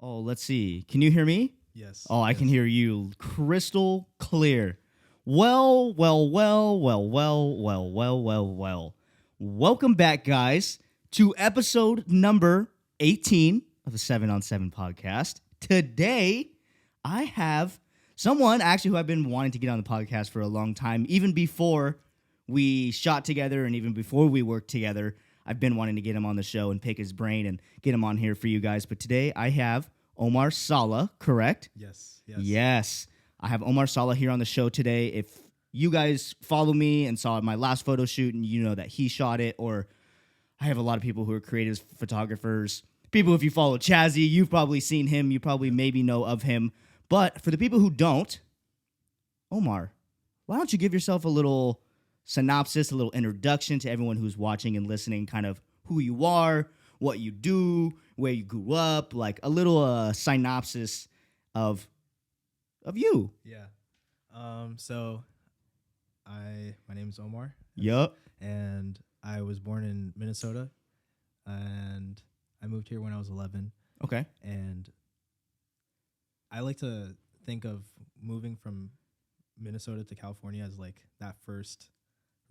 Oh, let's see. Can you hear me? Yes. Oh, I can hear you crystal clear. Well. Welcome back, guys, to episode number 18 of the 7 on 7 podcast. Today, I have someone actually who I've been wanting to get on the podcast for a long time, even before we shot together and even before we worked together. I've been wanting to get him on the show and pick his brain and get him on here for you guys. But today I have Omar Salah, correct? Yes. Yes. I have Omar Salah here on the show today. If you guys follow me and saw my last photo shoot and you know that he shot it, or I have a lot of people who are creative photographers. People, if you follow Chazzy, you've probably seen him. You probably maybe know of him. But for the people who don't, Omar, why don't you give yourself a little synopsis, a little introduction to everyone who's watching and listening, kind of who you are, what you do, where you grew up, like a little synopsis of you. Yeah. So my name is Omar. Yup. And I was born in Minnesota, and I moved here when I was 11. Okay. And I like to think of moving from Minnesota to California as like that first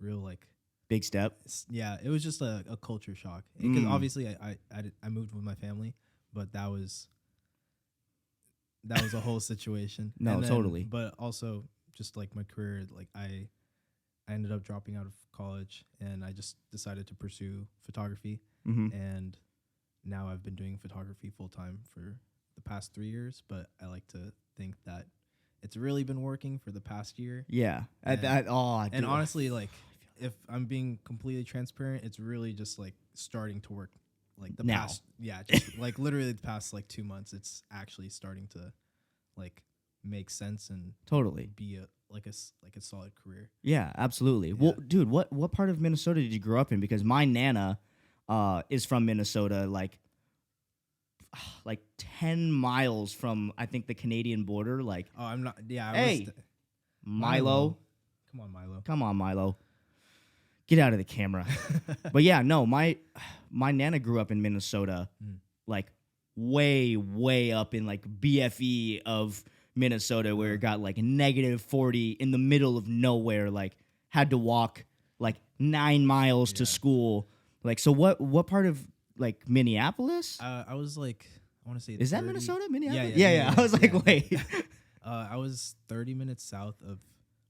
real like Big step. yeah, it was just a culture shock because obviously I moved with my family, but that was a whole situation. No, And then, totally. But also just like my career, like I ended up dropping out of college and I just decided to pursue photography. Mm-hmm. And now I've been doing photography full time for the past 3 years, but I like to think that it's really been working for the past year. Yeah. And Dude. honestly, like, if I'm being completely transparent, it's really just like starting to work like the Now. past, just like literally the past like 2 months, it's actually starting to like make sense and Totally. be a solid career. Yeah, absolutely. Yeah. Well, dude, what part of Minnesota did you grow up in? Because my nana is from Minnesota, like 10 miles from, I think, the Canadian border. Like, Oh, I'm not. Yeah. Hey. Milo. Come on, Milo. Get out of the camera. But yeah, no, my nana grew up in Minnesota, like way up in like BFE of Minnesota, where it got like -40 in the middle of nowhere. Like, had to walk like 9 miles to school. Like, so what part of like Minneapolis? I was like, I want to say, Is that Minnesota? Minneapolis? Yeah. I was like, wait. I was 30 minutes south of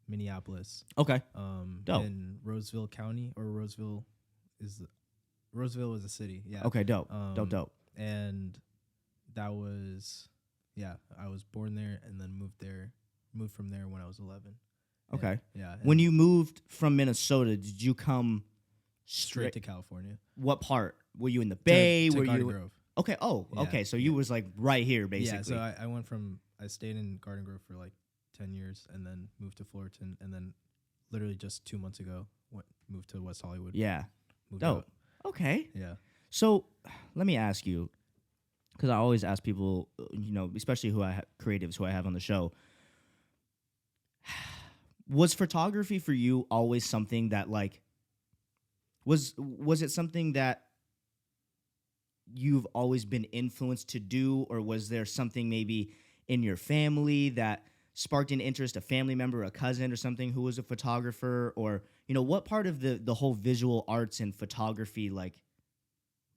Minneapolis. Okay. Dope. In Roseville County, or Roseville is a city. Yeah. Okay. Dope. Dope. And that was, I was born there and then moved from there when I was 11. Okay. Yeah. When you moved from Minnesota, did you come straight to California? What part? Were you in the Bay? To Were Garden you? Grove. Okay. Oh, Yeah. okay. So you was like right here, basically. Yeah. So I stayed in Garden Grove for like 10 years and then moved to Fullerton, and then literally just 2 months ago moved to West Hollywood. Yeah. Moved Dope. out. Okay. Yeah. So let me ask you, because I always ask people, especially creatives who I have on the show, was photography for you always something that like was it something that you've always been influenced to do, or was there something maybe in your family that sparked an interest, a family member, a cousin or something who was a photographer, or what part of the whole visual arts and photography, like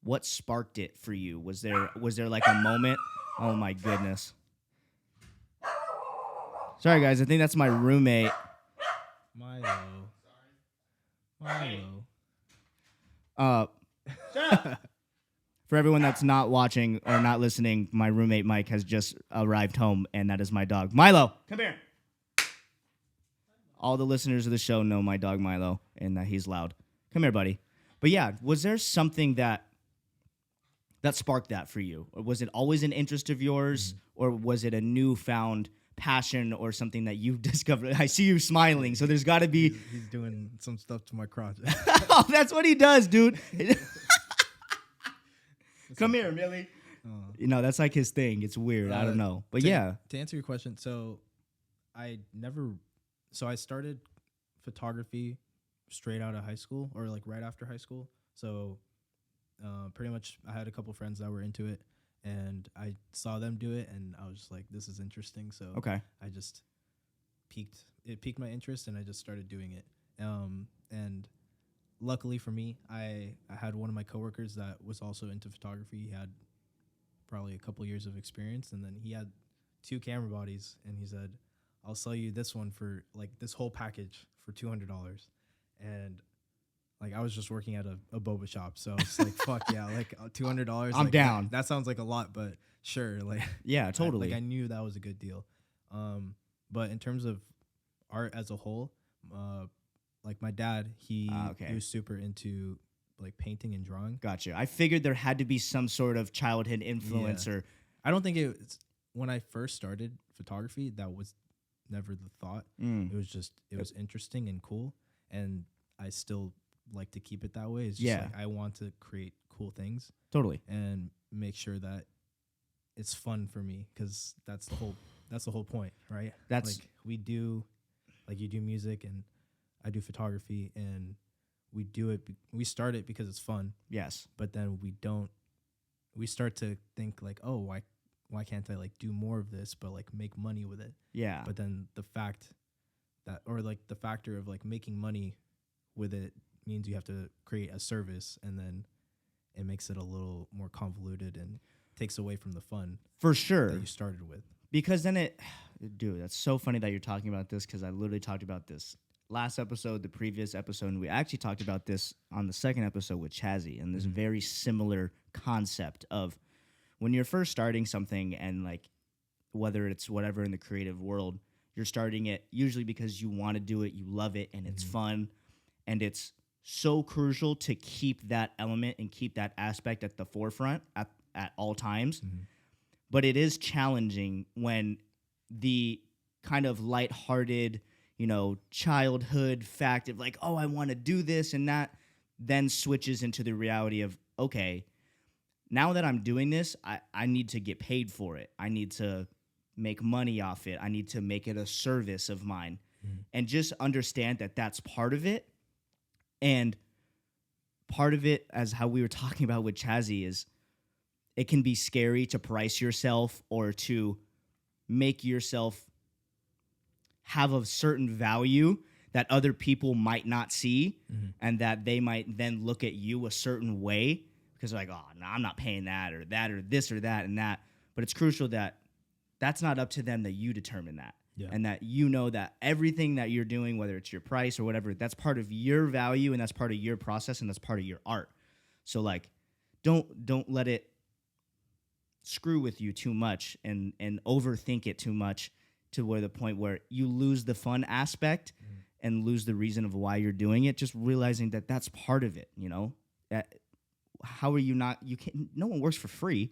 what sparked it for you? Was there like a moment? Oh my goodness. Sorry guys, I think that's my roommate. Milo. For everyone that's not watching or not listening, my roommate Mike has just arrived home, and that is my dog. Milo, come here. All the listeners of the show know my dog Milo, and that he's loud. Come here, buddy. But yeah, was there something that sparked that for you? Or was it always an interest of yours, or was it a newfound passion or something that you've discovered? I see you smiling, so there's got to be... He's doing some stuff to my crotch. Oh, that's what he does, dude. Come here, Millie. That's like his thing. It's weird. I don't know. But to answer your question, so I started photography straight out of high school, or like right after high school. So pretty much I had a couple friends that were into it, and I saw them do it, and I was just like, this is interesting. So Okay. I just piqued my interest, and I just started doing it. And luckily for me, I had one of my coworkers that was also into photography. He had probably a couple years of experience, and then he had 2 camera bodies, and he said, I'll sell you this one for like this whole package for $200. And like I was just working at a boba shop, so it's like fuck yeah, like $200. I'm like, down. That sounds like a lot, but sure, like Yeah, totally. I knew that was a good deal. But in terms of art as a whole, like my dad, he was super into like painting and drawing. Gotcha. I figured there had to be some sort of childhood influence or I don't think it's when I first started photography, that was never the thought. It was just it was interesting and cool, and I still like to keep it that way. It's just like I want to create cool things. Totally. And make sure that it's fun for me, because that's the whole point, right? That's like we do, like you do music and I do photography, and we do it. We start it because it's fun. Yes. But then we start to think like, oh, why can't I like do more of this, but like make money with it? Yeah. But then the factor of like making money with it means you have to create a service, and then it makes it a little more convoluted and takes away from the fun for sure that you started with. Because then dude, that's so funny that you're talking about this, because I literally talked about this last episode, the previous episode, and we actually talked about this on the second episode with Chazzy, and this very similar concept of when you're first starting something, and like whether it's whatever in the creative world, you're starting it usually because you want to do it, you love it, and it's fun, and it's so crucial to keep that element and keep that aspect at the forefront at all times. But it is challenging when the kind of lighthearted, childhood fact of like, oh, I want to do this and that, then switches into the reality of, okay, now that I'm doing this, I need to get paid for it. I need to make money off it. I need to make it a service of mine. And just understand that that's part of it. And part of it, as how we were talking about with Chazzy, is it can be scary to price yourself or to make yourself have a certain value that other people might not see, and that they might then look at you a certain way because they're like, oh, no, I'm not paying that or this or that and that. But it's crucial that that's not up to them, that you determine that. Yeah. And that that everything that you're doing, whether it's your price or whatever, that's part of your value, and that's part of your process, and that's part of your art. So like, don't let it screw with you too much and overthink it too much to where the point where you lose the fun aspect and lose the reason of why you're doing it. Just realizing that that's part of it. How are you not? You can't. No one works for free.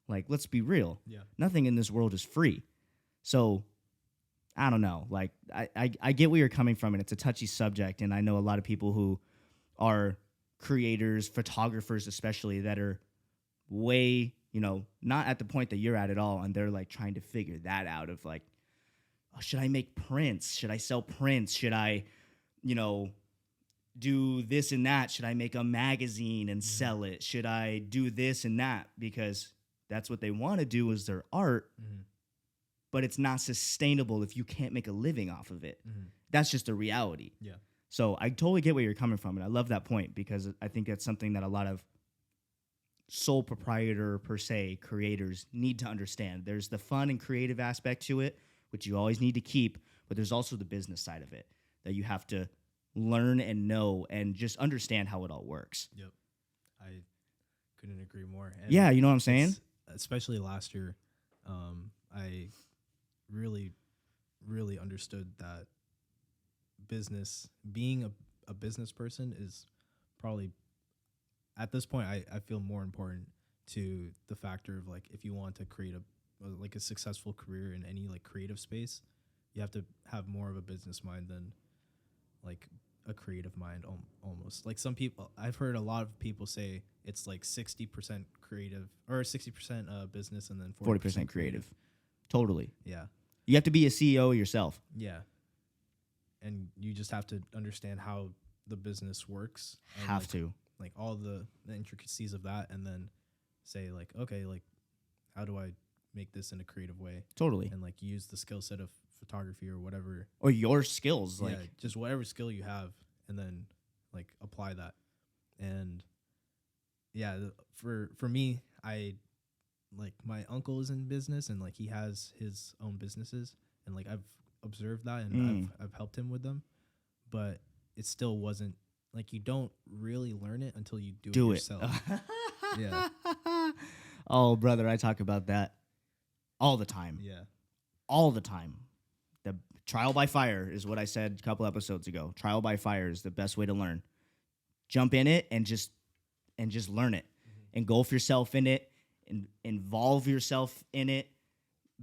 Like, let's be real. Yeah. Nothing in this world is free. So I don't know. Like, I get where you're coming from, and it's a touchy subject. And I know a lot of people who are creators, photographers especially, that are way, not at the point that you're at all. And they're like trying to figure that out of like, oh, should I make prints? Should I sell prints? Should I, do this and that? Should I make a magazine and sell it? Should I do this and that? Because that's what they want to do is their art. But it's not sustainable if you can't make a living off of it. That's just a reality. Yeah. So I totally get where you're coming from, and I love that point, because I think that's something that a lot of sole proprietor, per se, creators need to understand. There's the fun and creative aspect to it, which you always need to keep, but there's also the business side of it that you have to learn and know and just understand how it all works. Yep. I couldn't agree more. And yeah, you know what I'm saying? Especially last year, I really, really understood that being a business person is probably, at this point, I feel more important to the factor of like, if you want to create a successful career in any like creative space, you have to have more of a business mind than like a creative mind almost. Like some people, I've heard a lot of people say it's like 60% creative or 60% business and then 40% creative. Totally. Yeah. You have to be a CEO yourself. Yeah. And you just have to understand how the business works. Have to. Like all the intricacies of that, and then say like, okay, like how do I make this in a creative way Totally. and like use the skill set of photography or whatever. Or your skills, Yeah, like just whatever skill you have, and then like apply that. And yeah, for me, I like my uncle is in business and like he has his own businesses, and like I've observed that and I've helped him with them, but it still wasn't like you don't really learn it until you do it yourself. Yeah. Oh, brother, I talk about that all the time. Yeah. All the time. The trial by fire is what I said a couple episodes ago. Trial by fire is the best way to learn. Jump in it and just learn it. Engulf yourself in it and involve yourself in it.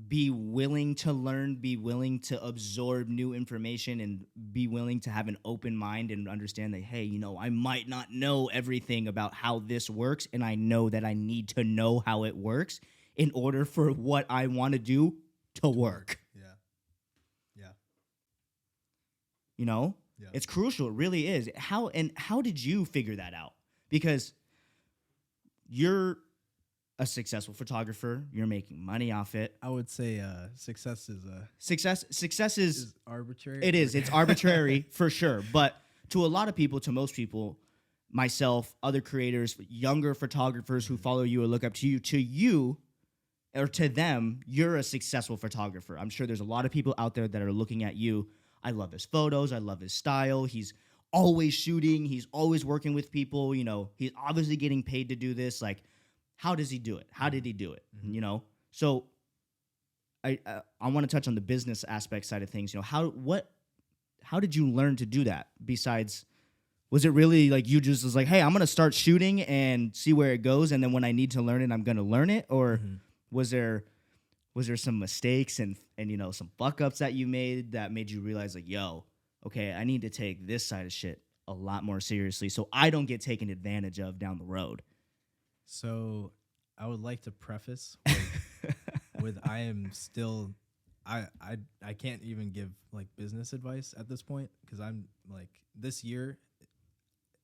Be willing to learn, be willing to absorb new information, and be willing to have an open mind and understand that, hey, you know, I might not know everything about how this works, and I know that I need to know how it works in order for what I want to do to work. Yeah. Yeah. You know? Yeah. It's crucial. It really is. How did you figure that out? Because you're a successful photographer. You're making money off it. I would say success is Success is arbitrary. It is. It's arbitrary for sure. But to a lot of people, to most people, myself, other creators, younger photographers who follow you or look up to you, or to them, you're a successful photographer. I'm sure there's a lot of people out there that are looking at you. I love his photos. I love his style. He's always shooting. He's always working with people. You know, he's obviously getting paid to do this. Like, how does he do it? How did he do it? Mm-hmm. You know? So I want to touch on the business aspect side of things. You know, how did you learn to do that? Besides, was it really like you just was like, hey, I'm going to start shooting and see where it goes, and then when I need to learn it, I'm going to learn it? Or was there some mistakes and you know, some fuck ups that you made that made you realize like, yo, okay, I need to take this side of shit a lot more seriously so I don't get taken advantage of down the road? So I would like to preface with I am still I can't even give like business advice at this point, because I'm like, this year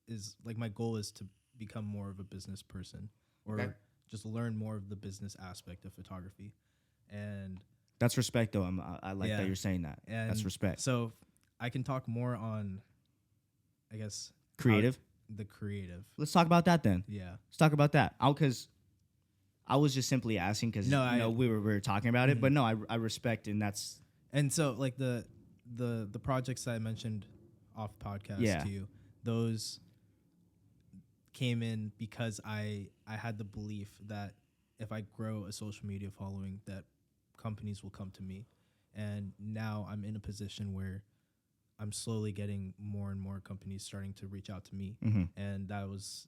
is like, my goal is to become more of a business person, or just learn more of the business aspect of photography. And that's respect, though. I like that you're saying that. And that's respect. So I can talk more on, I guess, creative. The creative. Let's talk about that then. Yeah. Let's talk about that. Because I was just simply asking because we were talking about it, but no, I respect, and that's. And so like the projects that I mentioned off podcast to you, those came in because I had the belief that if I grow a social media following, that companies will come to me. And now I'm in a position where I'm slowly getting more and more companies starting to reach out to me. And that was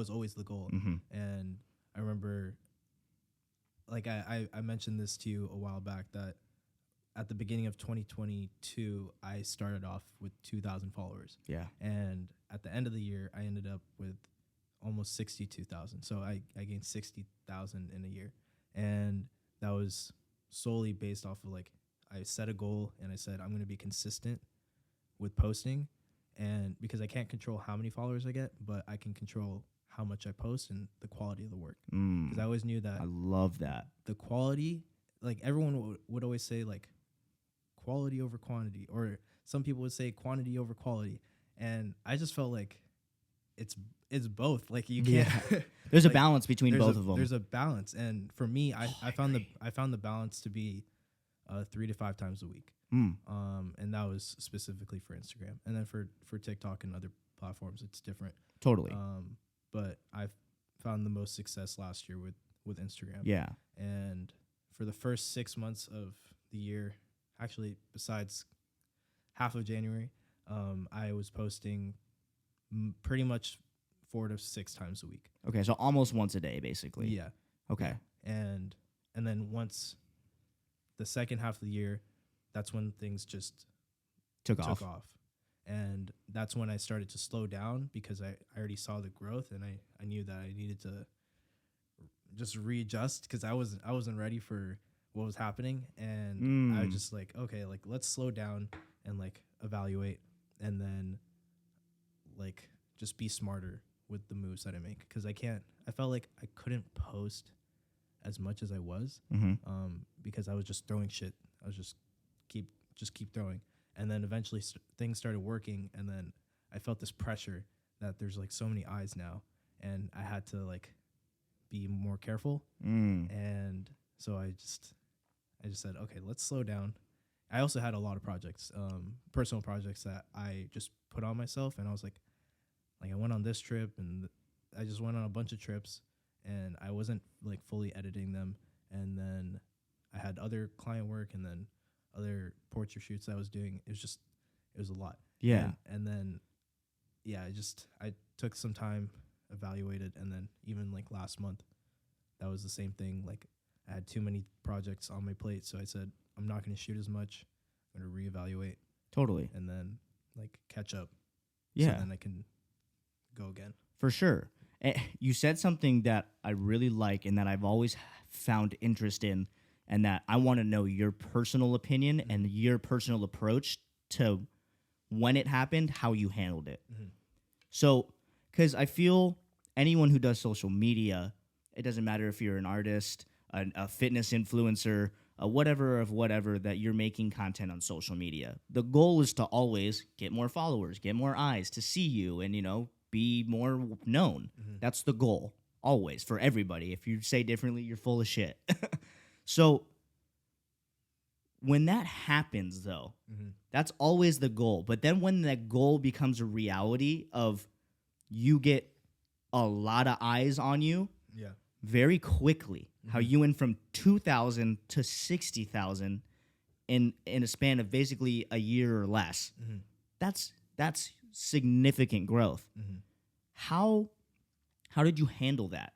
always the goal. And I remember, like I mentioned this to you a while back, that at the beginning of 2022, I started off with 2,000 followers. Yeah. And at the end of the year, I ended up with almost 62,000. So I gained 60,000 in a year. And that was solely based off of, like, I set a goal and I said, I'm going to be consistent with posting. And because I can't control how many followers I get, but I can control how much I post and the quality of the work. Because I always knew that. I love that. The quality, like, everyone would always say, like, quality over quantity, or some people would say quantity over quality. And I just felt like it's both. Like, you can't. There's like, a balance between both of them. There's a balance, and for me, I found the balance to be 3 to 5 times a week. And that was specifically for Instagram, and then for TikTok and other platforms, it's different. Totally. But I found the most success last year with Instagram. Yeah. And for the first 6 months of the year, actually besides half of January, I was posting pretty much 4 to 6 times a week. Okay, so almost once a day, basically. Yeah. Okay. And then once the second half of the year, that's when things just took off. And that's when I started to slow down, because I already saw the growth, and I knew that I needed to just readjust, because I wasn't ready for what was happening. And I was just like, okay, like, let's slow down and, like, evaluate, and then, like, just be smarter with the moves that I make, because I felt like I couldn't post as much as I was, Mm-hmm. because I was just throwing shit. I was just keep throwing, and then eventually things started working, and then I felt this pressure that there's like so many eyes now, and I had to like be more careful, and so I just said, okay, let's slow down. I also had a lot of projects, personal projects that I just put on myself, and I was like I went on this trip, and I just went on a bunch of trips, and I wasn't like fully editing them, and then I had other client work, and then other portrait shoots I was doing. It was a lot. Yeah. And then yeah, I took some time, evaluated, and then even like last month, that was the same thing. Like I had too many projects on my plate, so I said I'm not going to shoot as much. I'm going to reevaluate Totally. and then like catch up. Yeah. So then I can go again. For sure. You said something that I really like and that I've always found interest in, and that I want to know your personal opinion and your personal approach to when it happened, how you handled it. So, because I feel anyone who does social media, it doesn't matter if you're an artist, a fitness influencer, whatever, that you're making content on social media. The goal is to always get more followers, get more eyes to see you, and, be more known. That's the goal, always, for everybody. If you say differently, you're full of shit. So when that happens, though, that's always the goal. But then when that goal becomes a reality of you get a lot of eyes on you, Yeah. very quickly, how you went from 2,000 to 60,000 in a span of basically a year or less. That's significant growth. How did you handle that?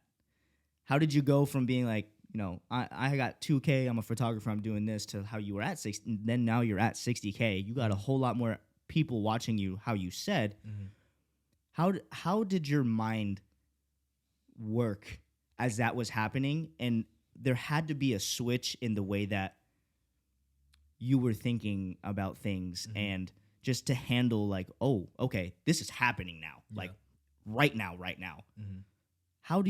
How did you go from being like, I got 2K, I'm a photographer, I'm doing this, to how you were at 60, and then now you're at 60K. You got a whole lot more people watching you, how you said. How did your mind work as that was happening? And there had to be a switch in the way that you were thinking about things, and just to handle like, oh, okay, this is happening now, like right now. How did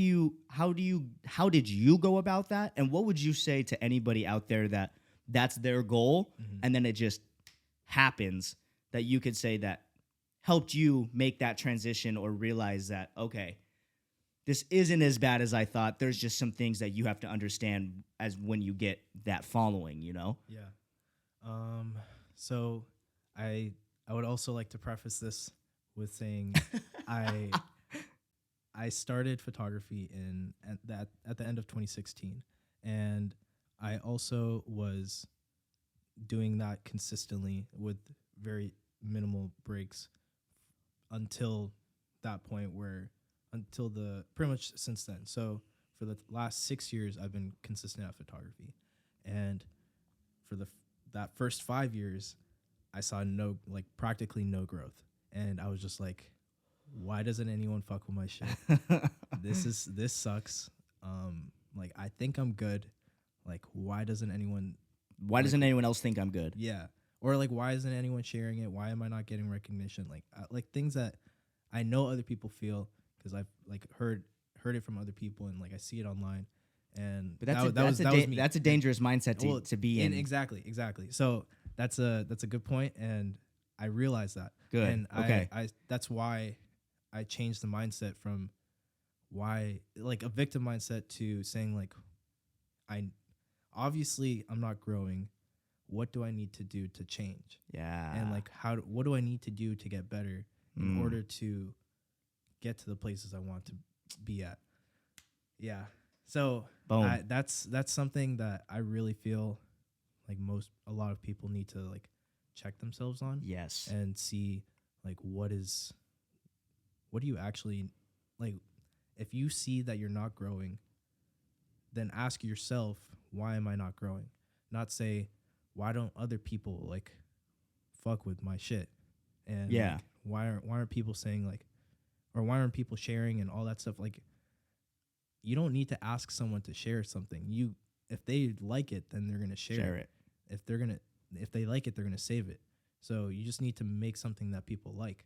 you go about that? And what would you say to anybody out there that's their goal, and then it just happens, that you could say that helped you make that transition or realize that, okay, this isn't as bad as I thought. There's just some things that you have to understand as when you get that following, Yeah. So I would also like to preface this with saying I started photography at the end of 2016, and I also was doing that consistently with very minimal breaks until that point, until pretty much since then. So for the last 6 years, I've been consistent at photography, and for that first 5 years, I saw practically no growth, and I was just like, why doesn't anyone fuck with my shit? This sucks. Like, I think I'm good. Like, why doesn't anyone else think I'm good? Yeah. Or like, why isn't anyone sharing it? Why am I not getting recognition? Like things that I know other people feel, because I've like heard it from other people, and like I see it online. And but that's a dangerous mindset to be in. Exactly. So that's a good point, and I realized that. Good. And okay. I that's why I changed the mindset from why, like, a victim mindset to saying like, obviously I'm not growing. What do I need to do to change? Yeah. And like, what do I need to do to get better in order to get to the places I want to be at? Yeah. So that's something that I really feel like a lot of people need to like check themselves on. Yes. And see like what do you actually like. If you see that you're not growing, then ask yourself, why am I not growing? Not say, why don't other people like fuck with my shit? And like, why aren't people saying like, or why aren't people sharing and all that stuff? Like, you don't need to ask someone to share something. If they like it, then they're gonna share it. If they like it, they're gonna save it. So you just need to make something that people like,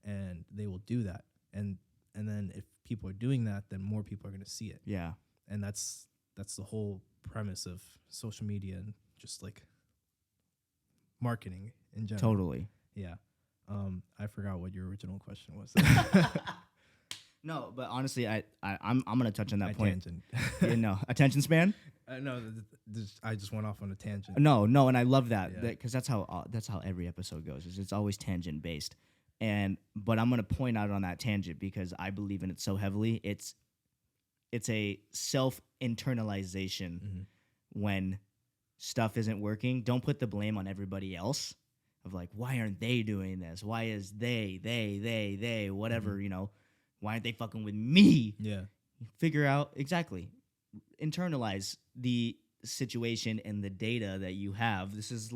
and they will do that. And then if people are doing that, then more people are gonna see it. Yeah. And that's that's the whole premise of social media and just like marketing in general. Totally. Yeah. I forgot what your original question was. No, but honestly, I'm gonna touch on that point. Tangent. Attention span. No, I just went off on a tangent. No, and I love that Yeah. because that's how every episode goes. It's always tangent based. But I'm gonna point out on that tangent because I believe in it so heavily. It's a self internalization when stuff isn't working. Don't put the blame on everybody else of like, why aren't they doing this? Why is they, whatever, why aren't they fucking with me? Yeah. Figure out exactly. Internalize the situation and the data that you have. This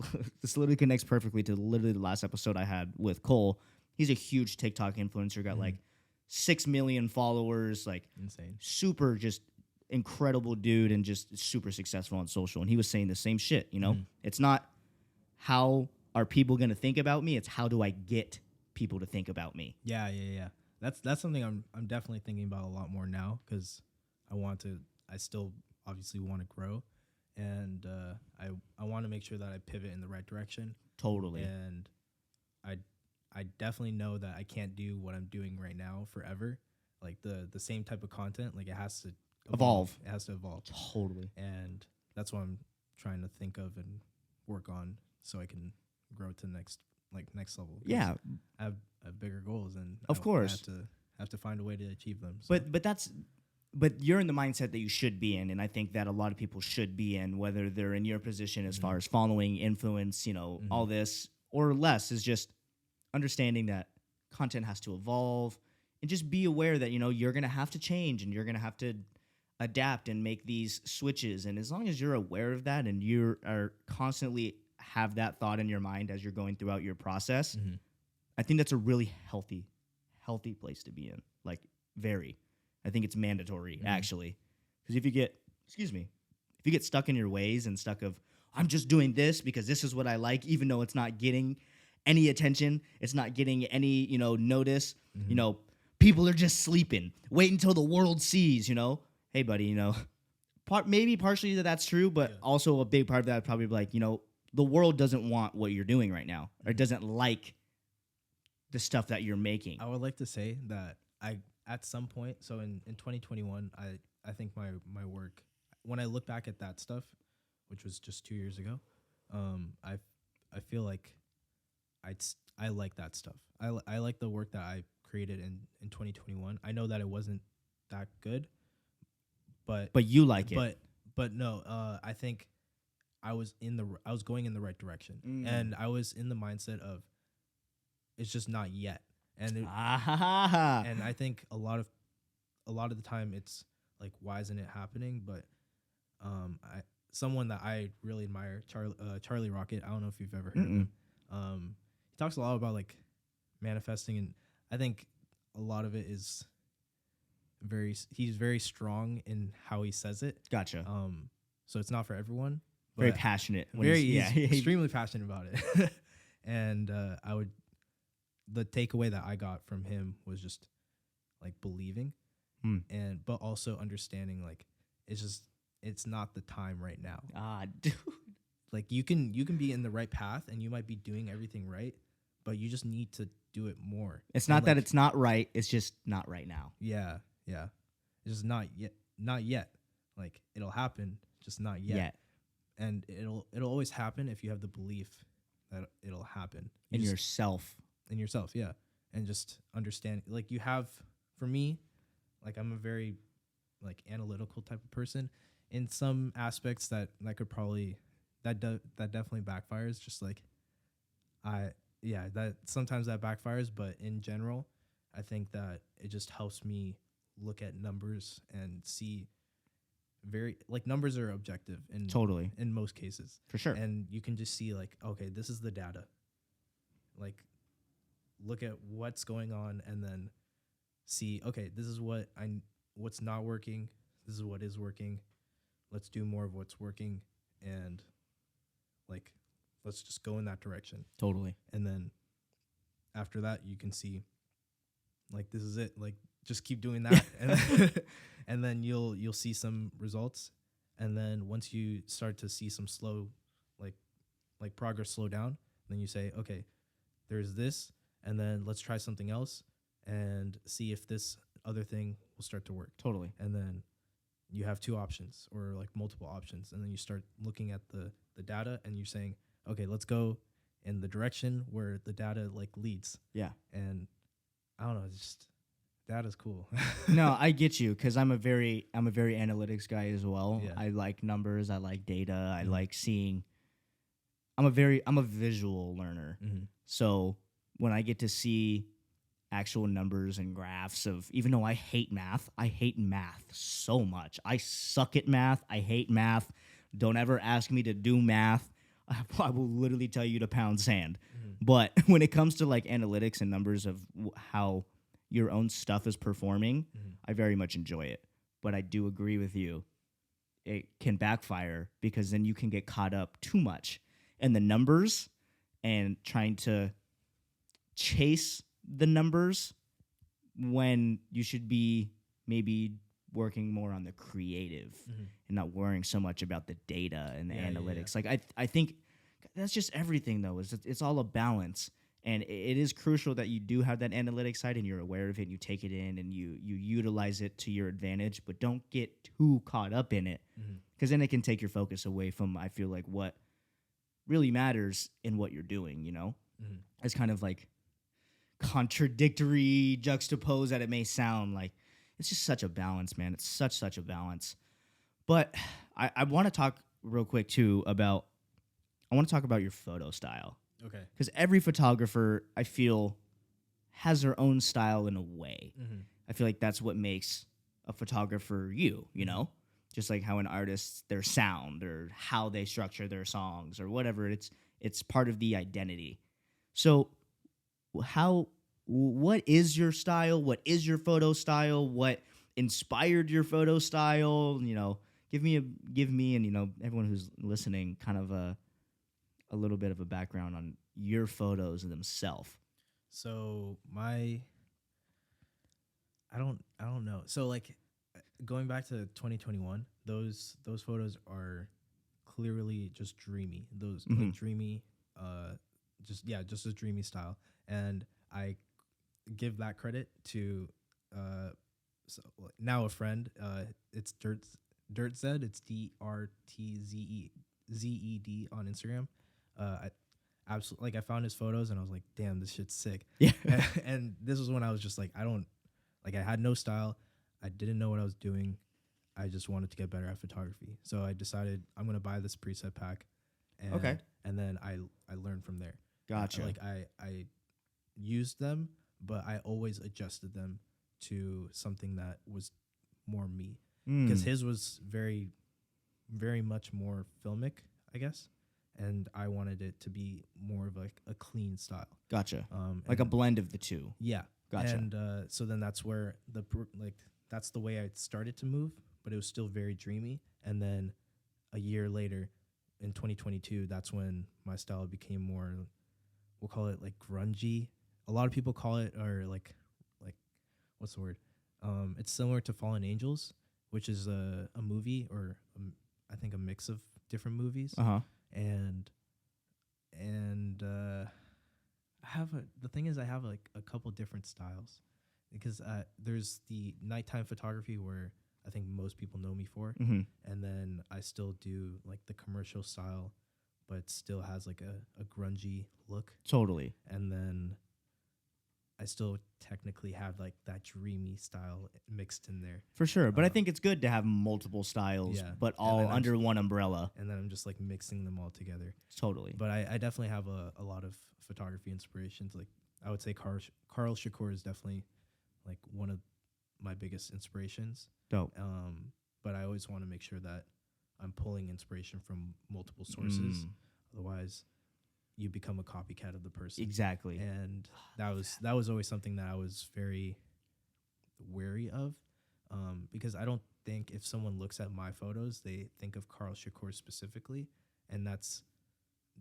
literally connects perfectly to literally the last episode I had with Cole. He's a huge TikTok influencer, got like 6 million followers, like Insane. super just incredible dude and just super successful on social. And he was saying the same shit, It's not how are people going to think about me, it's how do I get people to think about me. Yeah. That's something I'm definitely thinking about a lot more now because I still obviously want to grow, and I want to make sure that I pivot in the right direction. Totally. And I definitely know that I can't do what I'm doing right now forever. Like the same type of content, like it has to Evolve. It has to evolve. Totally. And that's what I'm trying to think of and work on so I can grow to the next level. Yeah. I have bigger goals, and of course I have to find a way to achieve them. So. But you're in the mindset that you should be in, and I think that a lot of people should be in, whether they're in your position as far as following, influence, all this, or less, is just understanding that content has to evolve and just be aware that, you're going to have to change and you're going to have to adapt and make these switches. And as long as you're aware of that and you are constantly have that thought in your mind as you're going throughout your process, I think that's a really healthy place to be in. Like, very. I think it's mandatory, actually. Because if you get stuck in your ways and stuck of, I'm just doing this because this is what I like, even though it's not getting any attention, it's not getting any, notice, people are just sleeping. Wait until the world sees, Hey, buddy, maybe partially that's true, but also a big part of that would probably be like, the world doesn't want what you're doing right now, or doesn't like the stuff that you're making. I would like to say that at some point, so in 2021, I think my work, when I look back at that stuff, which was just 2 years ago, I feel like I like that stuff. I like the work that I created in 2021. I know that it wasn't that good, but you like it. But no, I think I was going in the right direction, and I was in the mindset of it's just not yet. And and I think a lot of the time it's like, why isn't it happening? But someone that I really admire, Charlie Rocket. I don't know if you've ever heard of him. He talks a lot about like manifesting, and I think a lot of it is he's very strong in how he says it. Gotcha. So it's not for everyone. Very passionate. He's extremely passionate about it. And the takeaway that I got from him was just like believing, but also understanding like it's not the time right now. Dude. Like you can be in the right path and you might be doing everything right, but you just need to do it more. It's not that it's not right, it's just not right now. Yeah. It's just not yet. Like it'll happen, just not yet. And it'll always happen if you have the belief that it'll happen. In yourself, yeah. And just understand, like you have, for me, like I'm a very like analytical type of person. In some aspects that could probably that definitely backfires. Just like that sometimes that backfires, but in general, I think that it just helps me look at numbers and see numbers are objective in most cases, for sure. And you can just see like, okay, this is the data. Like, look at what's going on and then see, okay, this is what's not working. This is what is working. Let's do more of what's working, and like, let's just go in that direction. Totally. And then after that, you can see, like, this is it. Like, just keep doing that, and then you'll see some results. And then once you start to see some slow, like progress slow down, then you say, okay, there's this, and then let's try something else and see if this other thing will start to work. Totally. And then you have two options or like multiple options, and then you start looking at the data and you're saying, okay, let's go in the direction where the data like leads. Yeah. And I don't know, it's just data's cool. No, I get you, because I'm a very analytics guy as well. Yeah. I like numbers, I like data, I Mhm. like seeing. I'm a visual learner. Mhm. So when I get to see actual numbers and graphs of, even though I hate math so much. I suck at math. I hate math. Don't ever ask me to do math. I will literally tell you to pound sand. Mhm. But when it comes to like analytics and numbers of how your own stuff is performing, Mhm. I very much enjoy it. But I do agree with you. It can backfire, because then you can get caught up too much in the numbers and trying to chase the numbers when you should be maybe working more on the creative Mhm. and not worrying so much about the data and the Yeah, yeah, analytics. Like I think that's just everything though. It's all a balance, and it is crucial that you do have that analytics side and you're aware of it and you take it in and you utilize it to your advantage, but don't get too caught up in it, Mhm. because then it can take your focus away from, I feel like, what really matters in what you're doing. Mhm. It's kind of like contradictory, juxtaposed that it may sound like. It's just such a balance, man. It's such a balance. But I want to talk real quick too about, I want to talk about your photo style, Okay. because every photographer, I feel, has their own style in a way. Mhm. I feel like that's what makes a photographer you know? Just like how an artist, their sound or how they structure their songs or whatever, it's part of the identity. So what is your style? What is your photo style? What inspired your photo style? Give me and everyone who's listening kind of a little bit of a background on your photos themselves. So I don't know. So like going back to 2021, those photos are clearly just dreamy. Those Mhm. like dreamy, just a dreamy style. And I give that credit to uh, now a friend. It's Dirt Zed. It's DRTZED on Instagram. I absolutely like. I found his photos and I was like, damn, this shit's sick. Yeah. And this was when I was just like, I don't like. I had no style. I didn't know what I was doing. I just wanted to get better at photography. So I decided I'm gonna buy this preset pack, and Okay. and then I learned from there. Gotcha. I used them, but I always adjusted them to something that was more me, because his was very, very much more filmic, I guess, and I wanted it to be more of like a clean style. Gotcha. Like a blend of the two. Yeah. Gotcha. And so then that's where that's the way I started to move, but it was still very dreamy. And then a year later, in 2022, that's when my style became more, we'll call it like grungy. A lot of people call it, or like what's the word? It's similar to Fallen Angels, which is a movie, or I think a mix of different movies. Uh-huh. And the thing is, I have like a couple different styles, because there's the nighttime photography where I think most people know me for, Mhm. and then I still do like the commercial style, but still has like a grungy look, Totally. and then I still technically have like that dreamy style mixed in there. For sure. But I think it's good to have multiple styles, Yeah. but And all then I'm under one umbrella. And then I'm just like mixing them all together. Totally. But I definitely have a lot of photography inspirations. Like I would say Carl Shakur is definitely like one of my biggest inspirations. Dope. But I always want to make sure that I'm pulling inspiration from multiple sources. Otherwise, you become a copycat of the person. Exactly. And that was always something that I was very wary of, because I don't think if someone looks at my photos, they think of Carl Shakur specifically, and that's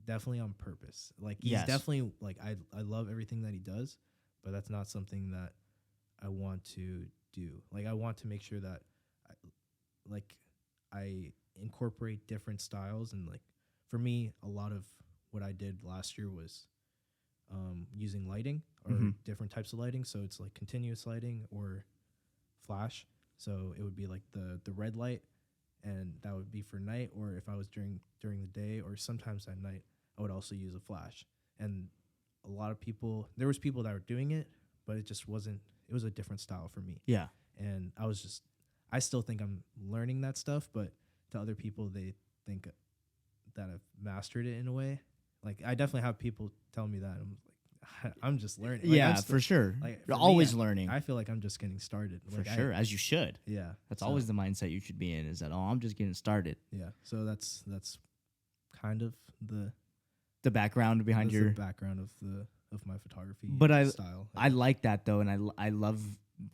definitely on purpose. Like he's Yes. definitely like I love everything that he does, but that's not something that I want to do. Like I want to make sure that I incorporate different styles. And like for me, a lot of what I did last year was using lighting or different types of lighting. So it's like continuous lighting or flash. So it would be like the red light, and that would be for night. Or if I was during the day, or sometimes at night, I would also use a flash. And a lot of people, there was people that were doing it, but it just wasn't. It was a different style for me. Yeah. And I still think I'm learning that stuff, but to other people, they think that I've mastered it in a way. Like I definitely have people tell me that. I'm like, I'm just learning. Like, Yeah, for sure. Like, You're for always me, learning. I feel like I'm just getting started. For Like, sure, as you should. Yeah. That's always the mindset you should be in, is that, oh, I'm just getting started. Yeah. So that's kind of the background behind your background of my photography style. I like that, though, and I love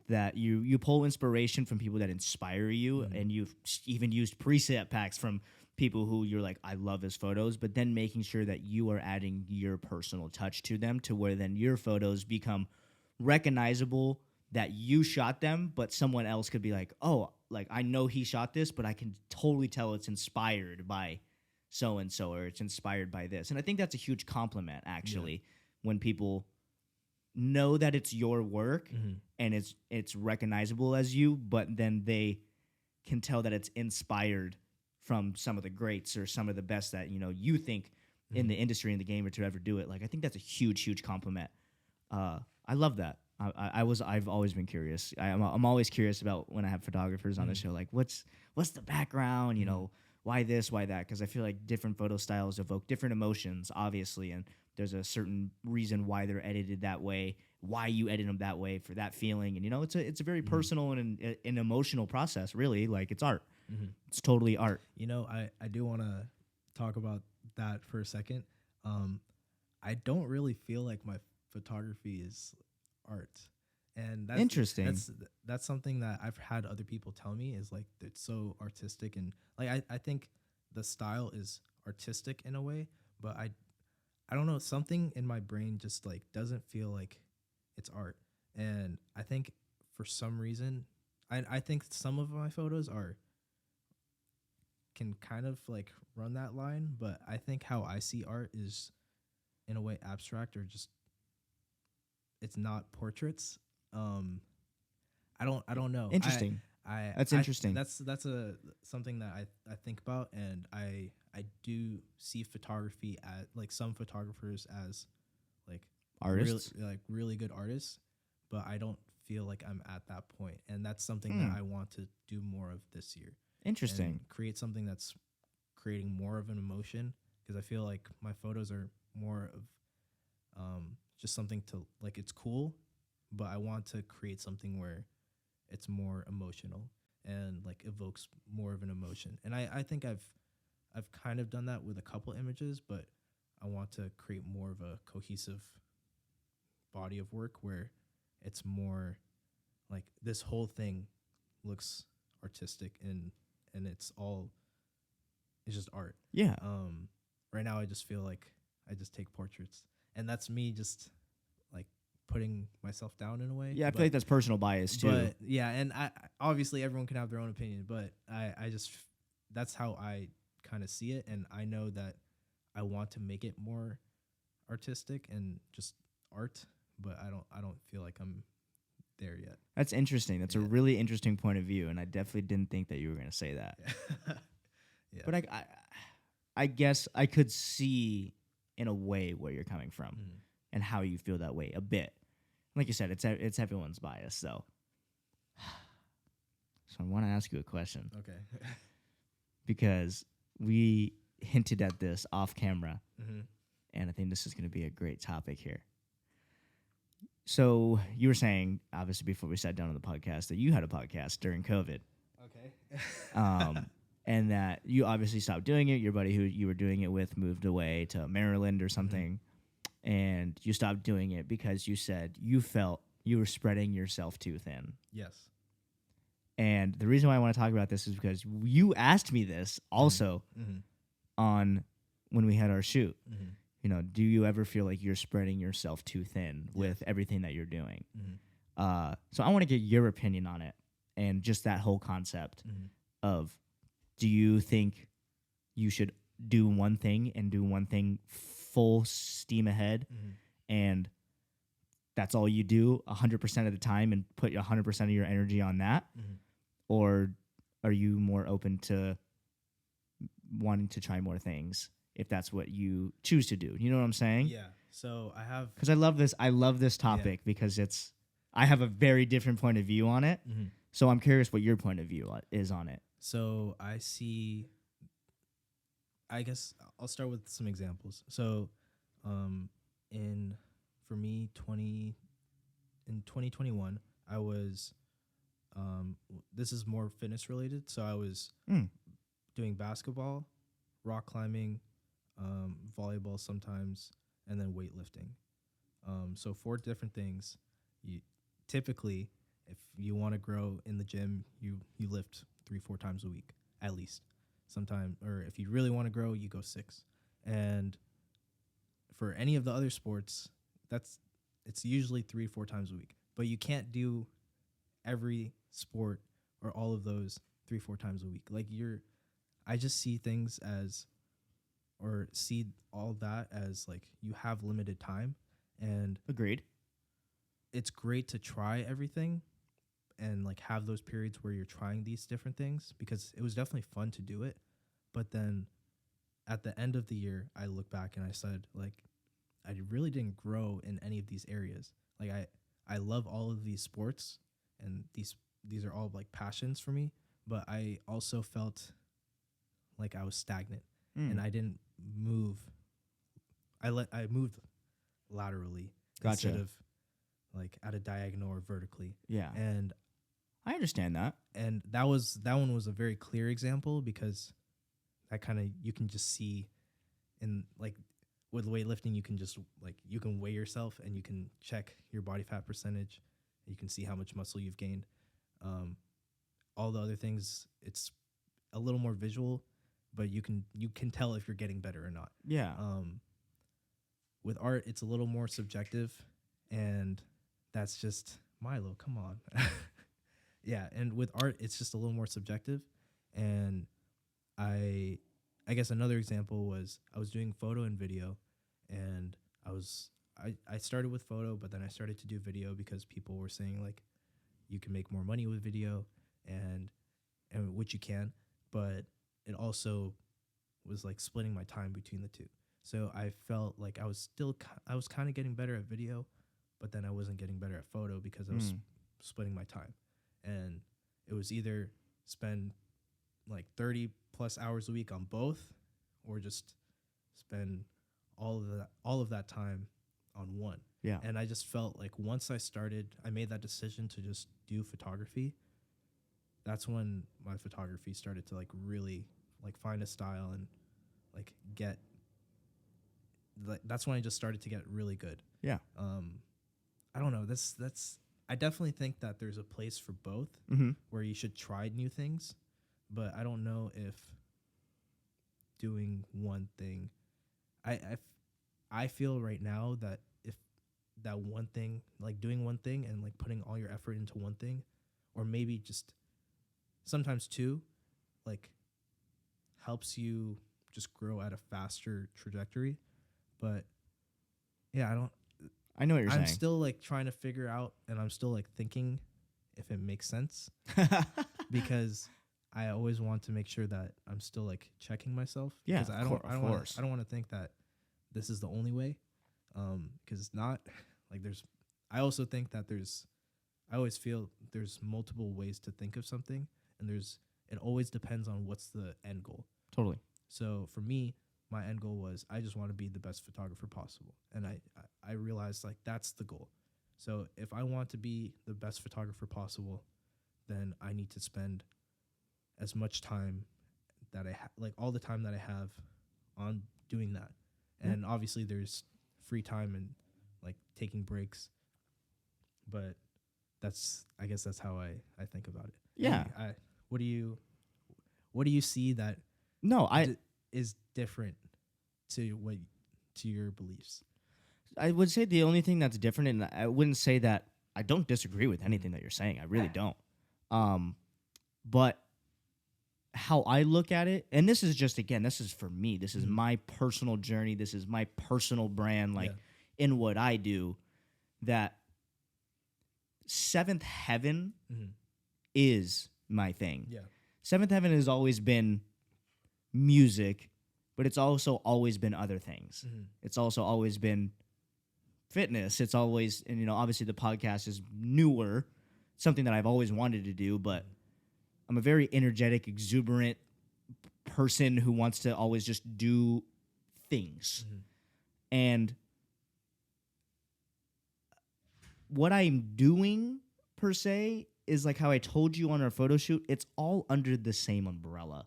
that you pull inspiration from people that inspire you, and you've even used preset packs from people who you're like, I love his photos, but then making sure that you are adding your personal touch to them, to where then your photos become recognizable, that you shot them, but someone else could be like, oh, like I know he shot this, but I can totally tell it's inspired by so and so, or it's inspired by this. And I think that's a huge compliment, actually, when people know that it's your work and it's recognizable as you, but then they can tell that it's inspired from some of the greats or some of the best that you think in the industry, in the game, or to ever do it. Like, I think that's a huge compliment. I love that. I've always been curious. I'm always curious about, when I have photographers on the show, like what's the background, why this, why that? Because I feel like different photo styles evoke different emotions, obviously, and there's a certain reason why they're edited that way, why you edit them that way, for that feeling. And it's a very personal and an emotional process, really. Like, it's art. It's totally art. I do want to talk about that for a second. I don't really feel like my photography is art, and that's interesting. That's something that I've had other people tell me, is like it's so artistic, and like I think the style is artistic in a way, but I don't know, something in my brain just like doesn't feel like it's art. And I think for some reason, I think some of my photos can kind of like run that line, but I think how I see art is in a way abstract, or just it's not portraits. I don't know. Interesting. That's interesting. That's something that I think about, and I do see photography at, like, some photographers as like artists, really good artists, but I don't feel like I'm at that point, and that's something that I want to do more of this year. Interesting. Create something that's creating more of an emotion, because I feel like my photos are more of just something to, like, it's cool, but I want to create something where it's more emotional and like evokes more of an emotion. And I think I've kind of done that with a couple images, but I want to create more of a cohesive body of work where it's more like this whole thing looks artistic, and it's just art. Yeah. Right now I just feel like I just take portraits, and that's me just like putting myself down in a way. Yeah, I feel like that's personal bias too. But yeah, and I obviously everyone can have their own opinion, but I just, that's how I kind of see it, and I know that I want to make it more artistic and just art, but I don't feel like I'm there yet. That's interesting. That's a really interesting point of view, and I definitely didn't think that you were going to say that. Yeah. But I guess I could see in a way where you're coming from and how you feel that way a bit. Like you said, it's everyone's bias. So I want to ask you a question. Okay. Because we hinted at this off camera, and I think this is going to be a great topic here. So you were saying, obviously, before we sat down on the podcast, that you had a podcast during COVID. Okay. And that you obviously stopped doing it. Your buddy who you were doing it with moved away to Maryland or something, and you stopped doing it because you said you felt you were spreading yourself too thin. Yes. And the reason why I want to talk about this is because you asked me this also on when we had our shoot. Do you ever feel like you're spreading yourself too thin with everything that you're doing? So I want to get your opinion on it, and just that whole concept of do you think you should do one thing and do one thing full steam ahead, and that's all you do 100% of the time and put 100% of your energy on that? Or are you more open to wanting to try more things if that's what you choose to do? You know what I'm saying? Yeah. So I have, Because I love this topic because I have a very different point of view on it. So I'm curious what your point of view is on it. so I see, I guess I'll start with some examples. So, in for me, in 2021, I was, this is more fitness related. So I was doing basketball, rock climbing, volleyball sometimes, and then weightlifting. So 4 different things. You typically, if you want to grow in the gym, you lift 3-4 times a week at least. Sometime, or if you really want to grow, you go 6. And for any of the other sports, it's usually 3-4 times a week. But you can't do every sport or all of those 3-4 times a week. Like I just see things as, or see all that as like you have limited time, and Agreed. it's great to try everything and like have those periods where you're trying these different things, because it was definitely fun to do it. But then at the end of the year, I look back and I said, like, I really didn't grow in any of these areas. Like I love all of these sports, and these are all like passions for me, but I also felt like I was stagnant and I didn't move. I moved laterally Gotcha. instead of like at a diagonal or vertically. Yeah. And I understand that. that one was a very clear example, because that kind of, you can just see in like with weightlifting, you can just like, you can weigh yourself and you can check your body fat percentage. You can see how much muscle you've gained. All the other things, it's a little more visual, but you can tell if you're getting better or not. Yeah. With art, it's a little more subjective, and that's just Milo. Come on. Yeah, and with art, it's just a little more subjective. And I guess another example was I was doing photo and video, and I started with photo, but then I started to do video because people were saying like you can make more money with video, and which you can, but it also was like splitting my time between the two. So I felt like I was kind of getting better at video, but then I wasn't getting better at photo because I was splitting my time. And it was either spend like 30 plus hours a week on both, or just spend all of that time on one. Yeah. And I just felt like once I made that decision to just do photography, that's when my photography started to like really like find a style and like get, like, that's when I just started to get really good. Yeah. I don't know. I definitely think that there's a place for both, where you should try new things, but I don't know if doing one thing, I feel right now that if that one thing, like doing one thing and like putting all your effort into one thing, or maybe just sometimes two, like helps you just grow at a faster trajectory. But yeah, I know what you're I'm saying. still like trying to figure out, and I'm still like thinking if it makes sense, because I always want to make sure that I'm still like checking myself. Yeah, because I don't want to think that this is the only way, because it's not. Like I also think that I always feel there's multiple ways to think of something, and it always depends on what's the end goal. Totally. So for me, my end goal was I just want to be the best photographer possible. And I realized like that's the goal. So if I want to be the best photographer possible, then I need to spend as much time that like all the time that I have on doing that. And obviously there's free time and like taking breaks. But I guess that's how I think about it. Yeah. What do you see that No, is different to your beliefs? I would say the only thing that's different, and I wouldn't say that I don't disagree with anything that you're saying. I really don't. But how I look at it, and this is just, again, this is for me. This is Mhm. my personal journey. This is my personal brand, like Yeah. in what I do, that Seventh Heaven Mhm. is my thing. Yeah. Seventh Heaven has always been music, but it's also always been other things. Mhm. It's also always been fitness. It's always, and obviously the podcast is newer, something that I've always wanted to do, but I'm a very energetic, exuberant person who wants to always just do things. Mhm. And what I'm doing per se is like how I told you on our photo shoot, it's all under the same umbrella.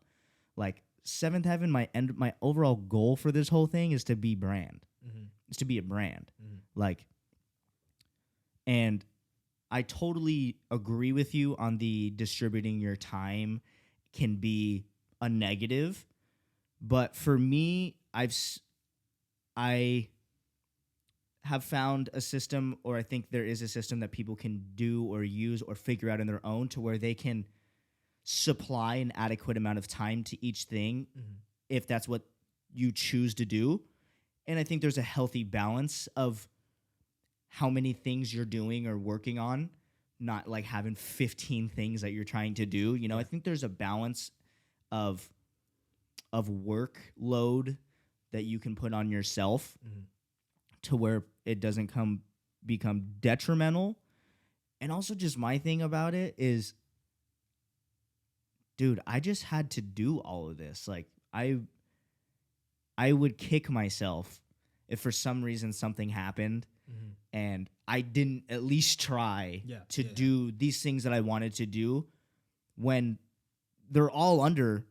Like Seventh Heaven, my overall goal for this whole thing is to be brand. Mhm. Is to be a brand. Mhm. Like, and I totally agree with you on the distributing your time can be a negative, but for me, I have found a system, or I think there is a system that people can do or use or figure out on their own to where they can supply an adequate amount of time to each thing Mhm. if that's what you choose to do. And I think there's a healthy balance of how many things you're doing or working on, not like having 15 things that you're trying to do. Yeah. I think there's a balance of workload that you can put on yourself Mhm. to where it doesn't become detrimental. And also just my thing about it is, dude, I just had to do all of this. Like I would kick myself if for some reason something happened Mhm. and I didn't at least try Yeah, to yeah. do these things that I wanted to do when they're all under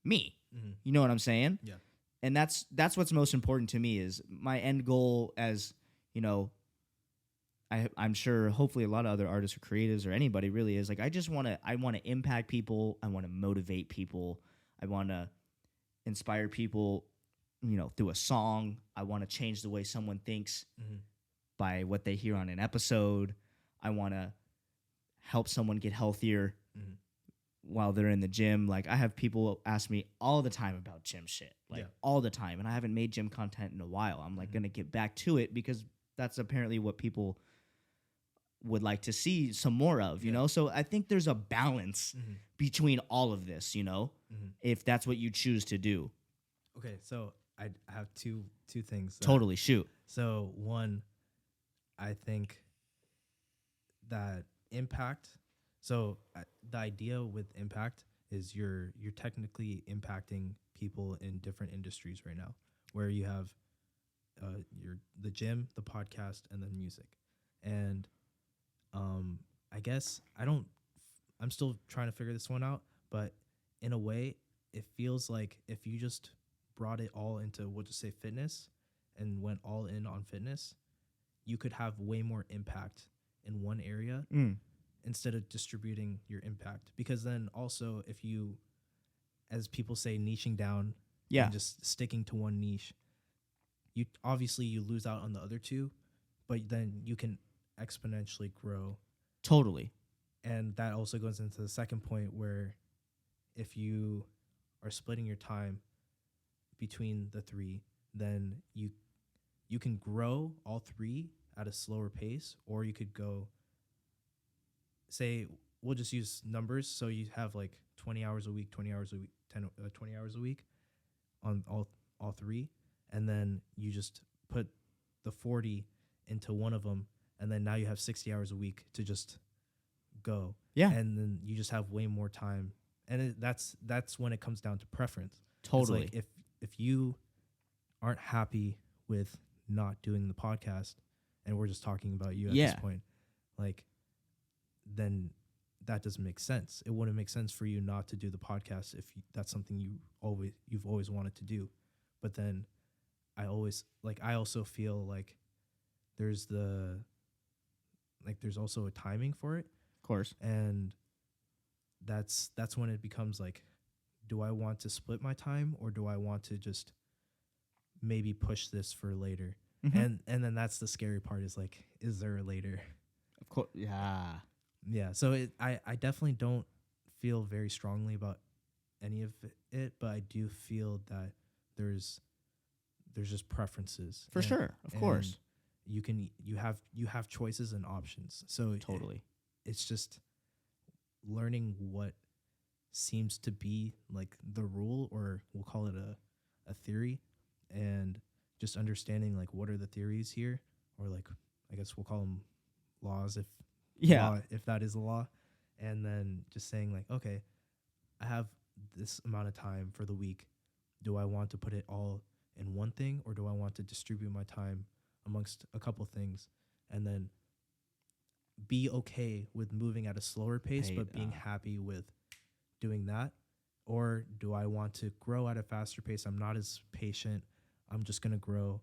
me. Mhm. You know what I'm saying? Yeah. And that's what's most important to me is my end goal as, I'm sure hopefully a lot of other artists or creatives or anybody really is like, I want to impact people. I want to motivate people. I want to inspire people, through a song. I want to change the way someone thinks Mhm. by what they hear on an episode. I want to help someone get healthier Mhm. while they're in the gym. Like I have people ask me all the time about gym shit, like Yeah. all the time. And I haven't made gym content in a while. I'm like Mhm. going to get back to it because that's apparently what people would like to see some more of, Yeah. So I think there's a balance Mhm. between all of this, Mhm. if that's what you choose to do. Okay, so I have two things. Totally. Shoot. So one, I think that impact. So the idea with impact is you're technically impacting people in different industries right now, where you have your the gym, the podcast, and then music, and I guess I'm still trying to figure this one out, but in a way, it feels like if you just brought it all into, we'll just say fitness, and went all in on fitness, you could have way more impact in one area Mm. instead of distributing your impact. Because then also, if you, as people say, niching down Yeah, and just sticking to one niche, you obviously you lose out on the other two, but then you can exponentially grow. totally. And that also goes into the second point where if you are splitting your time between the three, then you can grow all three at a slower pace, or you could go, say, we'll just use numbers. So you have like 20 hours a week, 20 hours a week, 20 hours a week on all three, and then you just put the 40 into one of them, and then now you have 60 hours a week to just go. Yeah, And then you just have way more time, and that's when it comes down to preference. totally. It's like if you aren't happy with not doing the podcast, and we're just talking about you at Yeah. this point, like, then that doesn't make sense. It wouldn't make sense for you not to do the podcast if that's something you've always wanted to do. But then I also feel like there's there's also a timing for it, Of course. and that's when it becomes like, do I want to split my time, or do I want to just maybe push this for later? Mhm. And then that's the scary part, is like, is there a later? Of course. Yeah. Yeah. So I definitely don't feel very strongly about any of it, but I do feel that there's there's just preferences For sure, of course. you have choices and options. So Totally. it's just learning what seems to be like the rule, or we'll call it a theory, and just understanding like what are the theories here, or like I guess we'll call them laws, if Yeah. law, if that is a law, and then just saying like, okay, I have this amount of time for the week. Do I want to put it all in one thing, or do I want to distribute my time amongst a couple things, and then be okay with moving at a slower pace, Hey, but being happy with doing that? Or do I want to grow at a faster pace? I'm not as patient. I'm just going to grow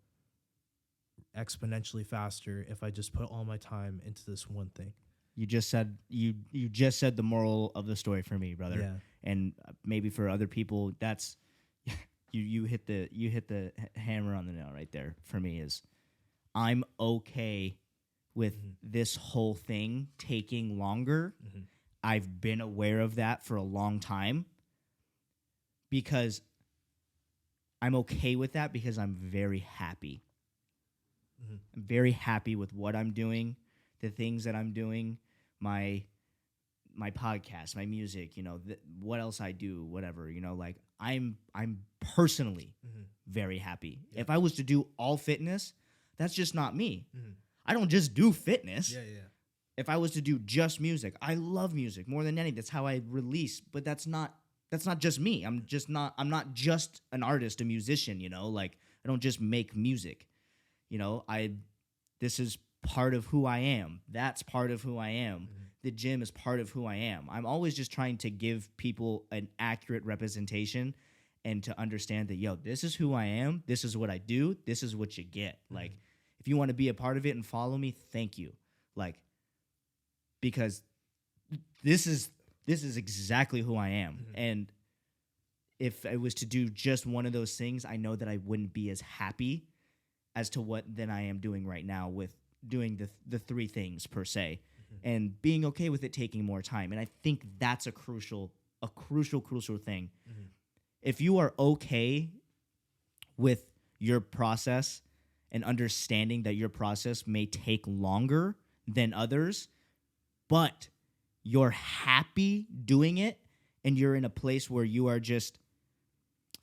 exponentially faster if I just put all my time into this one thing. You just said you just said the moral of the story for me, brother. Yeah. And maybe for other people, that's you hit the hammer on the nail right there. For me, is I'm okay with this whole thing taking longer. I've been aware of that for a long time because I'm okay with that because I'm very happy. I'm very happy with what I'm doing, the things that I'm doing, my podcast, my music, what else I do, whatever, like I'm personally very happy. Yeah. If I was to do all fitness, that's just not me. I don't just do fitness. Yeah. If I was to do just music, I love music more than anything. That's how I release, but that's not just me. I'm not just an artist, a musician, like I don't just make music. This is part of who I am. That's part of who I am. The gym is part of who I am. I'm always just trying to give people an accurate representation and to understand that, this is who I am. This is what I do. This is what you get. Like, if you want to be a part of it and follow me, thank you. Like, because this is exactly who I am. And if I was to do just one of those things, I know that I wouldn't be as happy as to what then I am doing right now with doing the three things per se, and being okay with it taking more time. And I think that's a crucial thing. If you are okay with your process and understanding that your process may take longer than others, but you're happy doing it and you're in a place where you are just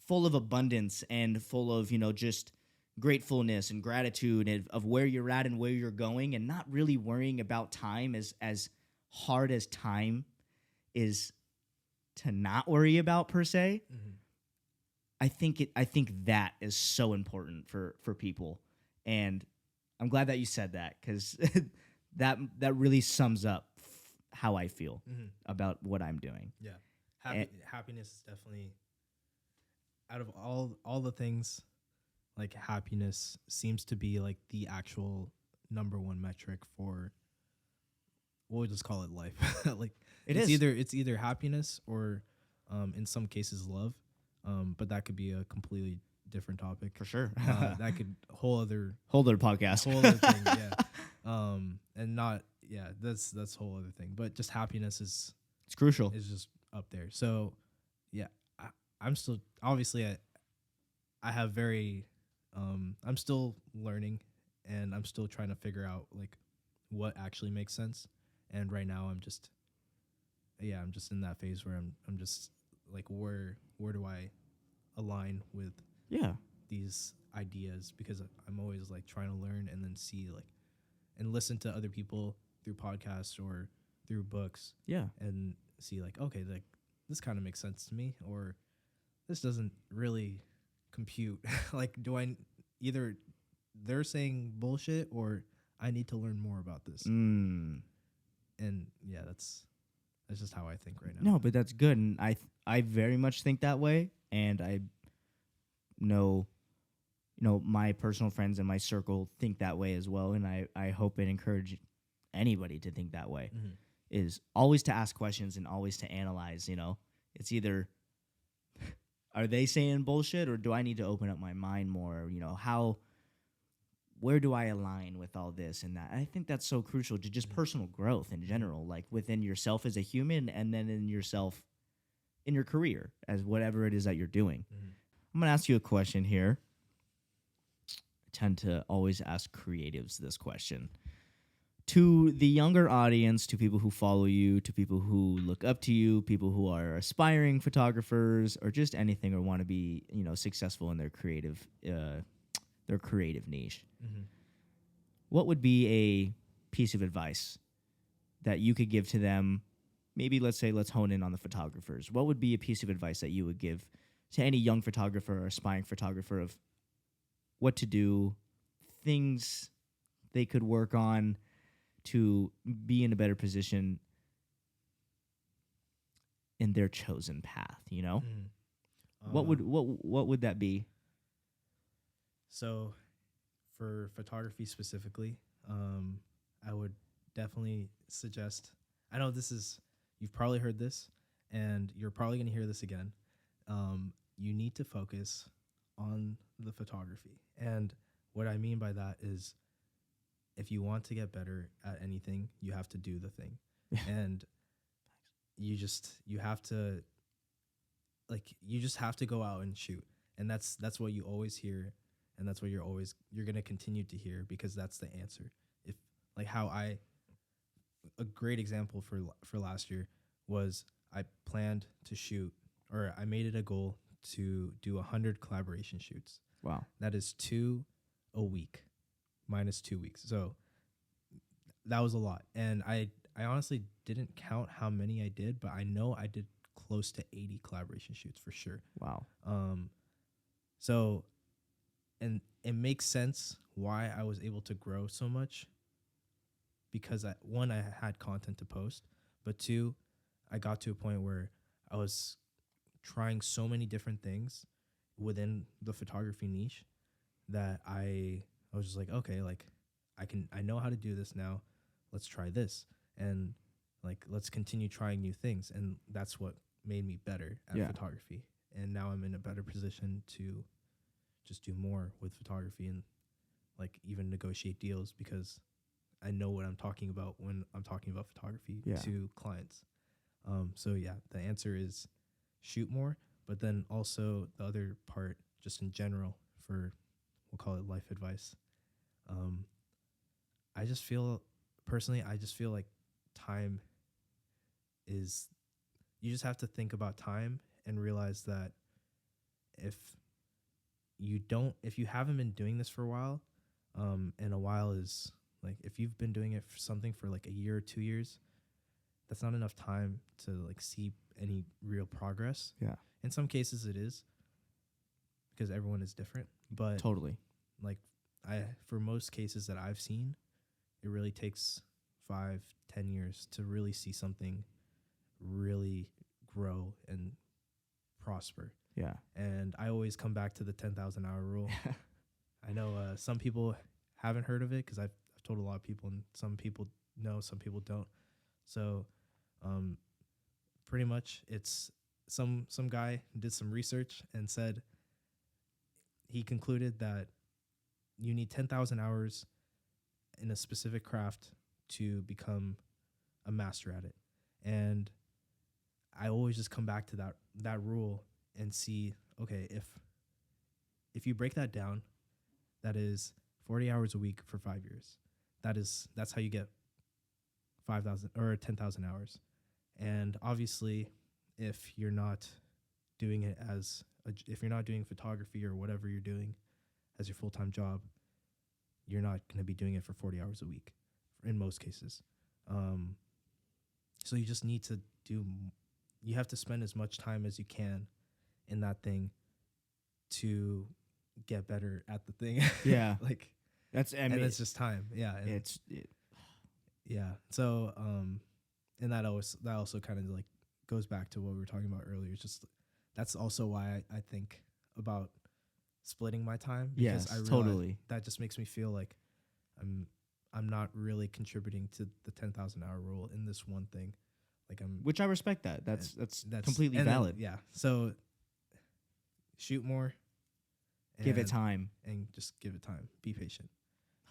full of abundance and full of, just gratefulness and gratitude of where you're at and where you're going, and not really worrying about time as hard as time is to not worry about per se. I think that is so important for people, and I'm glad that you said that, because that really sums up how I feel about what I'm doing. Yeah, happiness is definitely, out of all the things, like happiness seems to be like the actual number one metric for, we'll just call it life. Like it's either happiness or in some cases love, but that could be a completely different topic For sure. that could whole other podcast. whole other thing. Yeah. And not, that's a whole other thing, but just happiness It's crucial. is just up there. So yeah, I'm still, obviously I have very I'm still learning, and I'm still trying to figure out like what actually makes sense. And right now I'm just in that phase where I'm just like, where do I align with these ideas, because I'm always like trying to learn and then see like and listen to other people through podcasts or through books, and see like, okay, like this kind of makes sense to me, or this doesn't really compute. Like, do I either they're saying bullshit, or I need to learn more about this? And yeah, that's just how I think right now. No, but that's good, and I very much think that way, and I know my personal friends in my circle think that way as well, and I hope and encourage anybody to think that way. Is always to ask questions and always to analyze. It's either are they saying bullshit, or do I need to open up my mind more? Where do I align with all this and that? I think that's so crucial to just personal growth in general, like within yourself as a human, and then in yourself in your career as whatever it is that you're doing. Mhm. I'm gonna ask you a question here. I tend to always ask creatives this question. To the younger audience, to people who follow you, to people who look up to you, people who are aspiring photographers, or just anything, or want to be, successful in their creative niche, Mhm. what would be a piece of advice that you could give to them? Maybe let's hone in on the photographers. What would be a piece of advice that you would give to any young photographer or aspiring photographer of what to do, things they could work on to be in a better position in their chosen path, Mhm. What would that be? So for photography specifically, I would definitely suggest. I know you've probably heard this, and you're probably going to hear this again. You need to focus on the photography, and what I mean by that is, if you want to get better at anything, you have to do the thing, and you have to you just have to go out and shoot, and that's what you always hear, and that's what you're gonna continue to hear, because that's the answer. If like how I A great example for last year was, I planned to shoot, or I made it a goal to do 100 collaboration shoots. Wow. That is 2 a week minus 2 weeks. So that was a lot. And I honestly didn't count how many I did, but I know I did close to 80 collaboration shoots for sure. Wow. So, and it makes sense why I was able to grow so much, because one, I had content to post, but two, I got to a point where I was trying so many different things within the photography niche that I was just like, okay, like I know how to do this now. Let's try this, and let's continue trying new things, and that's what made me better at photography. And now I'm in a better position to just do more with photography, and even negotiate deals, because I know what I'm talking about when I'm talking about photography to clients. So yeah, the answer is shoot more, but then also the other part, just in general, for, we'll call it life advice. I just feel like time is, you just have to think about time and realize that if you haven't been doing this for a while, and a while is if you've been doing it for something for a year or 2 years, that's not enough time to see any real progress. Yeah. In some cases it is, because everyone is different, but Totally. For most cases that I've seen, it really takes 5-10 years to really see something really grow and prosper. Yeah. And I always come back to the 10,000 hour rule. I know some people haven't heard of it, because I've told a lot of people, and some people know, some people don't. So pretty much it's some guy did some research and said, he concluded that you need 10,000 hours in a specific craft to become a master at it. And I always just come back to that rule and see, okay, if you break that down, that is 40 hours a week for 5 years. That's how you get 5,000 or 10,000 hours. And obviously, if you're not doing it if you're not doing photography or whatever you're doing as your full-time job, you're not going to be doing it for 40 hours a week in most cases. So you just need to you have to spend as much time as you can in that thing to get better at the thing. Yeah. It's just time. Yeah. Yeah. So, and that also kind of goes back to what we were talking about earlier. It's just, that's also why I think about splitting my time, because Yes, I realize totally. that just makes me feel like I'm not really contributing to the 10,000 hour rule in this one thing. Which I respect that. That's completely valid. Yeah. So shoot more. Give it time. And just give it time. Be patient.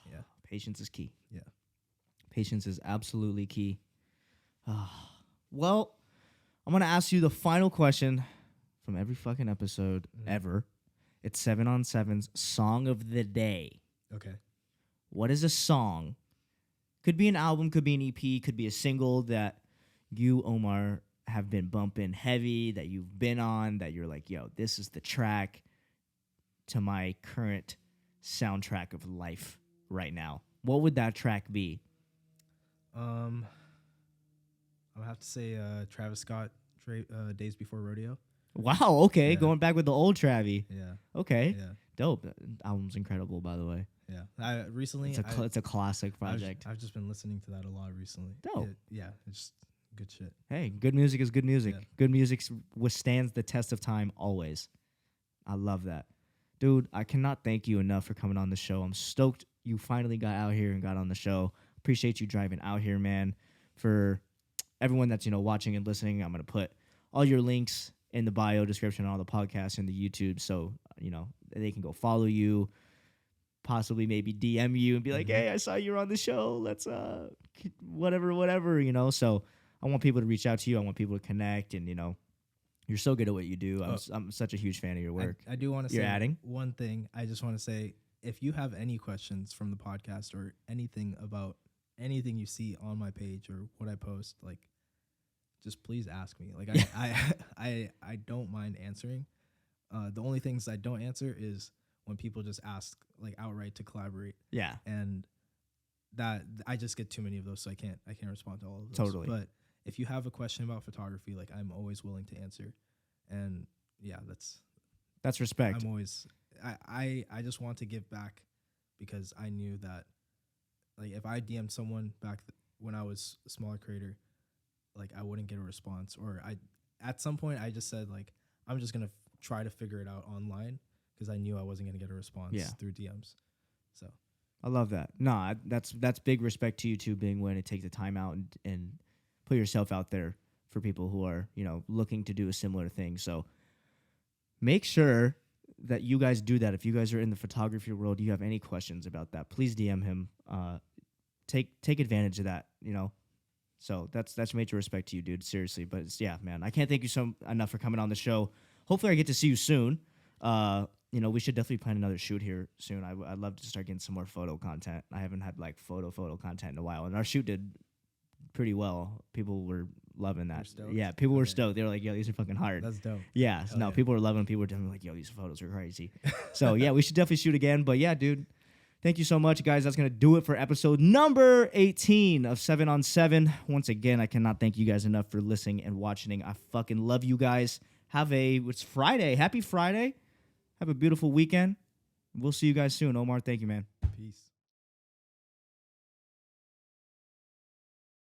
Yeah. Patience is key. Yeah. Patience is absolutely key. Well, I'm gonna ask you the final question from every fucking episode ever. It's 7 on 7's song of the day. Okay. What is a song? Could be an album, could be an EP, could be a single that you, Omar, have been bumping heavy, that you've been on, that you're like, yo, this is the track to my current soundtrack of life right now. What would that track be? I would have to say Travis Scott, Days Before Rodeo. Wow, okay, Yeah. going back with the old Travie. Yeah. Okay, Yeah. dope. The album's incredible, by the way. Yeah. I recently It's a classic project. I've just been listening to that a lot recently. Dope. Yeah, it's good shit. Hey, good music is good music. Yeah. Good music withstands the test of time always. I love that. Dude, I cannot thank you enough for coming on the show. I'm stoked you finally got out here and got on the show. Appreciate you driving out here, man. For everyone that's, watching and listening, I'm going to put all your links in the bio description on all the podcasts and the YouTube so, they can go follow you, possibly maybe DM you and be like, hey, I saw you on the show. Let's, whatever. So I want people to reach out to you. I want people to connect and, you're so good at what you do. I'm such a huge fan of your work. I do want to say adding? one thing. I just want to say, if you have any questions from the podcast or anything about anything you see on my page or what I post, like, just please ask me. Like, I don't mind answering. The only things I don't answer is when people just ask, like, outright to collaborate. Yeah. And that I just get too many of those, so I can't respond to all of those. Totally. But if you have a question about photography, like, I'm always willing to answer. And yeah, That's respect. I'm always I just want to give back because I knew that, like, if I DM'd someone back when I was a smaller creator, like, I wouldn't get a response, or at some point I just said, like, I'm just gonna try to figure it out online because I knew I wasn't gonna get a response through DMs. So I love that. No, that's big respect to you too, being willing to take the time out and put yourself out there for people who are, looking to do a similar thing. So make sure that you guys do that. If you guys are in the photography world, you have any questions about that, please DM him. Take advantage of that, So that's major respect to you, dude. Seriously. But man, I can't thank you enough for coming on the show. Hopefully I get to see you soon. We should definitely plan another shoot here soon. I'd love to start getting some more photo content. I haven't had like photo content in a while, and our shoot did pretty well. People were loving that. Yeah, people were stoked. They were like, yo, these are fucking hard. that's dope. Yeah, yeah. People were loving them. People were definitely like, yo, these photos are crazy. So yeah, we should definitely shoot again. But yeah, dude, thank you so much, guys. That's going to do it for episode number 18 of 7 on 7. Once again, I cannot thank you guys enough for listening and watching. I fucking love you guys. It's Friday. Happy Friday. Have a beautiful weekend. We'll see you guys soon. Omar, thank you, man.